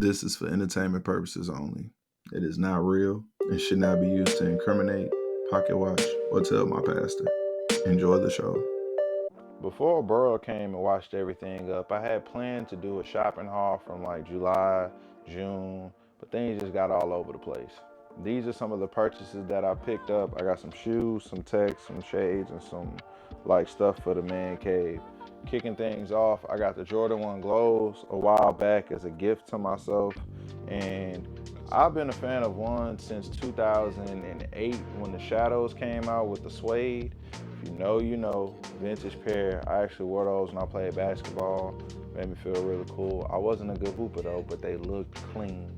This is for entertainment purposes only. It is not real and should not be used to incriminate, pocket watch, or tell my pastor. Enjoy the show. Before Burrow came and washed everything up, I had planned to do a shopping haul from like July, June, but things just got all over the place. These are some of the purchases that I picked up. I got some shoes, some techs, some shades, and some like stuff for the man cave. Kicking things off, I got the Jordan 1 Glows a while back as a gift to myself, and I've been a fan of one since 2008 when the Shadows came out with the suede. If you know, you know, vintage pair. I actually wore those when I played basketball. Made me feel really cool. I wasn't a good hooper though, but they looked clean.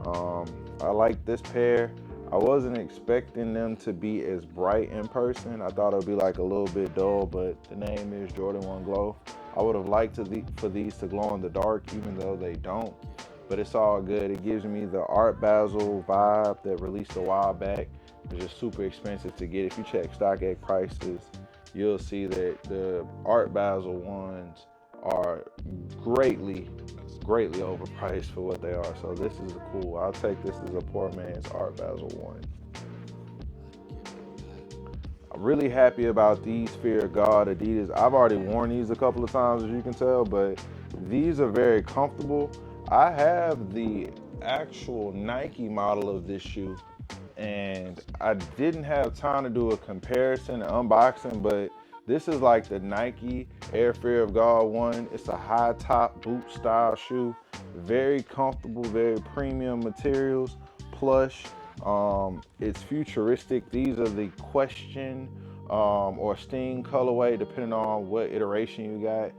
I like this pair. I wasn't expecting them to be as bright in person. I thought it would be like a little bit dull, but the name is Jordan 1 Glow. I would have liked for these to glow in the dark, even though they don't. But it's all good. It gives me the Art Basel vibe that released a while back. It's just super expensive to get. If you check StockX prices, you'll see that the Art Basel ones are greatly overpriced for what they are. So this is cool. I'll take this as a poor man's Art Basel one. I'm really happy about these Fear of God Adidas. I've already worn these a couple of times, as you can tell, but these are very comfortable. I have the actual Nike model of this shoe, and I didn't have time to do a comparison and unboxing, but this is like the Nike Air Fear of God one. It's a high top boot style shoe, very comfortable, very premium materials, plush. It's futuristic. These are the Question or Sting colorway, depending on what iteration you got.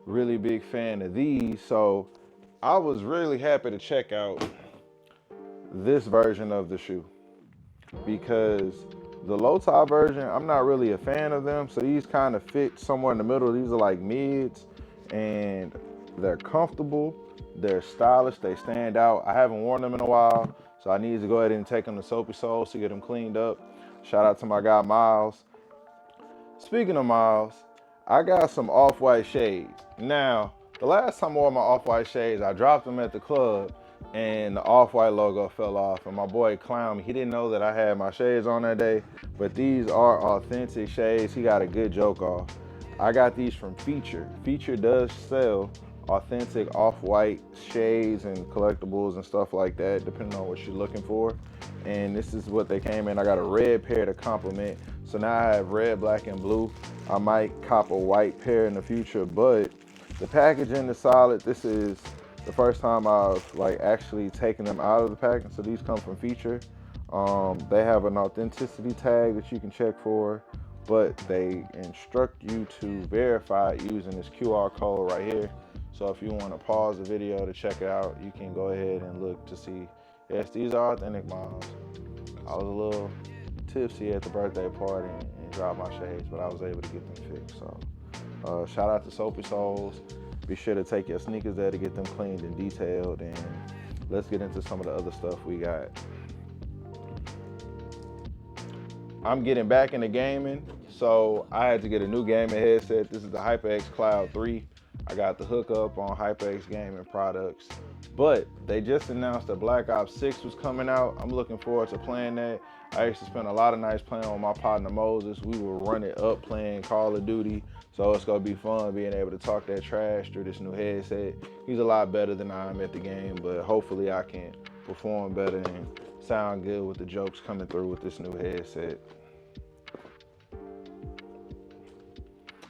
Really big fan of these, so I was really happy to check out this version of the shoe, because the low top version, I'm not really a fan of them. So these kind of fit somewhere in the middle. These are like mids, and they're comfortable, they're stylish, they stand out. I haven't worn them in a while, so I need to go ahead and take them to Soapy Souls to get them cleaned up. Shout out to my guy Miles. Speaking of Miles, I got some off-white shades. Now, the last time I wore my off-white shades, I dropped them at the club, and the off-white logo fell off, and my boy clowned me. He didn't know that I had my shades on that day, but these are authentic shades. He got a good joke off. I got these from Feature. Feature does sell authentic off-white shades and collectibles and stuff like that, depending on what you're looking for. And this is what they came in. I got a red pair to complement. So now I have red, black, and blue. I might cop a white pair in the future, but the packaging is solid. This is the first time I've like actually taken them out of the packaging. So these come from Feature. They have an authenticity tag that you can check for, but they instruct you to verify it using this QR code right here. So if you want to pause the video to check it out, you can go ahead and look to see. Yes, these are authentic models. I was a little tipsy at the birthday party and dropped my shades, but I was able to get them fixed. So shout out to Soapy Souls. Be sure to take your sneakers there to get them cleaned and detailed, and let's get into some of the other stuff we got. I'm getting back into gaming, so I had to get a new gaming headset. This is the HyperX Cloud 3. I got the hookup on HyperX Gaming products, but they just announced that Black Ops 6 was coming out. I'm looking forward to playing that. I used to spend a lot of nights playing with my partner Moses. We would run it up playing Call of Duty, so it's gonna be fun being able to talk that trash through this new headset. He's a lot better than I am at the game, but hopefully I can perform better and sound good with the jokes coming through with this new headset.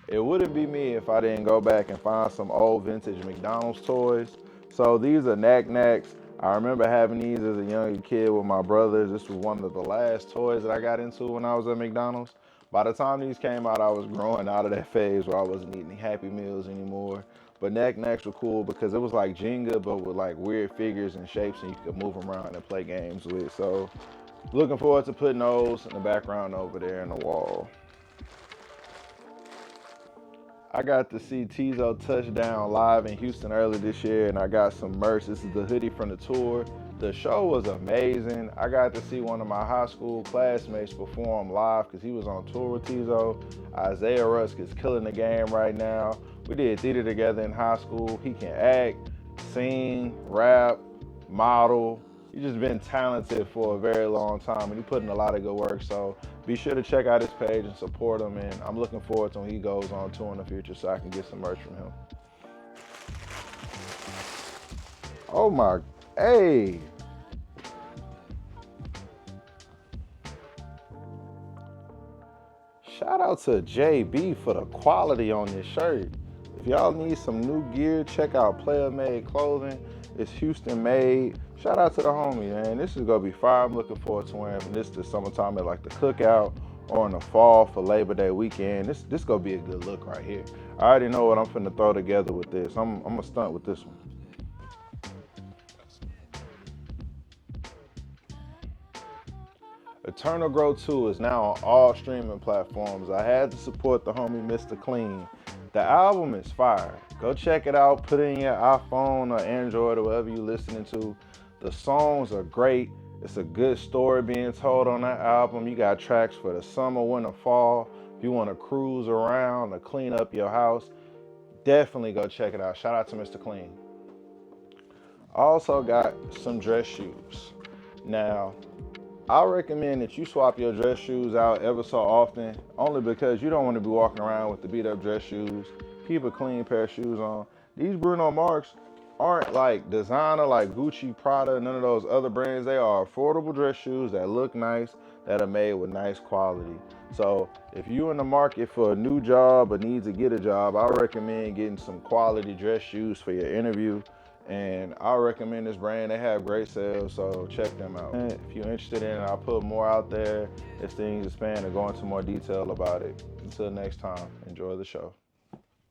It wouldn't be me if I didn't go back and find some old vintage McDonald's toys. So these are Knack Knacks. I remember having these as a younger kid with my brothers. This was one of the last toys that I got into when I was at McDonald's. By the time these came out, I was growing out of that phase where I wasn't eating Happy Meals anymore. But Knack Knacks were cool because it was like Jenga, but with like weird figures and shapes, and you could move them around and play games with. So looking forward to putting those in the background over there in the wall. I got to see Tizo touchdown live in Houston earlier this year, and I got some merch. This is the hoodie from the tour. The show was amazing. I got to see one of my high school classmates perform live because he was on tour with Tizo. Isaiah Rusk is killing the game right now. We did theater together in high school. He can act, sing, rap, model. He's just been talented for a very long time, and he put in a lot of good work. So be sure to check out his page and support him. And I'm looking forward to when he goes on tour in the future, so I can get some merch from him. Oh my, hey. Shout out to JB for the quality on this shirt. If y'all need some new gear, check out Player Made Clothing. It's Houston made. Shout out to the homie, man. This is gonna be fire. I'm looking forward to wearing this the summertime at like the cookout or in the fall for Labor Day weekend. This gonna be a good look right here. I already know what I'm finna throw together with this. I'm gonna stunt with this one. Eternal Grow 2 is now on all streaming platforms. I had to support the homie Mr. Clean. The album is fire. Go check it out. Put it in your iPhone or Android or whatever you're listening to. The songs are great. It's a good story being told on that album. You got tracks for the summer, winter, fall. If you want to cruise around or clean up your house, definitely go check it out. Shout out to Mr. Clean. I also got some dress shoes. Now, I recommend that you swap your dress shoes out ever so often, only because you don't want to be walking around with the beat up dress shoes. Keep a clean pair of shoes on. These Bruno Mars aren't like designer like Gucci, Prada, none of those other brands. They are affordable dress shoes that look nice, that are made with nice quality. So if you're in the market for a new job or need to get a job, I recommend getting some quality dress shoes for your interview. And I recommend this brand. They have great sales, so check them out. And if you're interested in it, I'll put more out there as things expand and go into more detail about it. Until next time, enjoy the show.